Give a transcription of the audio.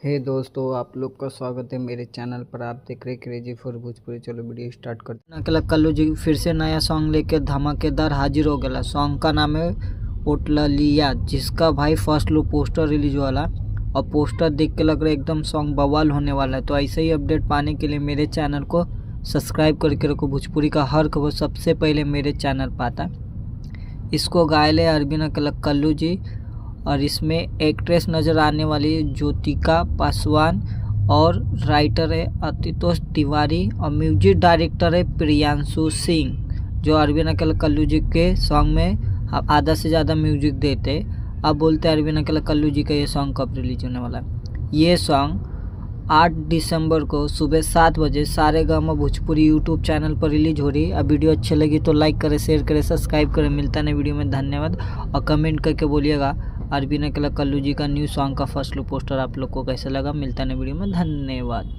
हे दोस्तों, आप लोग का स्वागत है मेरे चैनल पर। आप देख रहे क्रेजी फॉर भोजपुरी। चलो वीडियो स्टार्ट करते हैं। अकेला कल्लू जी फिर से नया सॉन्ग लेके धमाकेदार हाजिर हो गया। सॉन्ग का नाम है ओटलिया, जिसका भाई फर्स्ट लुक पोस्टर रिलीज वाला और पोस्टर देख के लग रहा है एकदम सॉन्ग बवाल होने वाला है। तो ऐसे ही अपडेट पाने के लिए मेरे चैनल को सब्सक्राइब करके रखो। भोजपुरी का हर खबर सबसे पहले मेरे चैनल पर आता है। इसको गायले अरविंद अकेला कल्लू जी और इसमें एक्ट्रेस नज़र आने वाली ज्योतिका पासवान और राइटर है आतितोष तिवारी और म्यूजिक डायरेक्टर है प्रियांशु सिंह, जो अरविंद अकेला कल्लू जी के सॉन्ग में आधा से ज़्यादा म्यूजिक देते। अब बोलते हैं अरविंद अकेला कल्लू जी का ये सॉन्ग कब रिलीज होने वाला है। ये सॉन्ग 8 दिसंबर को सुबह 7 बजे सारेगामा भोजपुरी यूट्यूब चैनल पर रिलीज हो रही है। अब वीडियो अच्छी लगी तो लाइक करें, शेयर करें, सब्सक्राइब करें। मिलता है वीडियो में, धन्यवाद। और कमेंट करके बोलिएगा अरविंद अकेला कल्लू जी का न्यू सॉन्ग का फर्स्ट लुक पोस्टर आप लोग को कैसा लगा। मिलता है वीडियो में, धन्यवाद।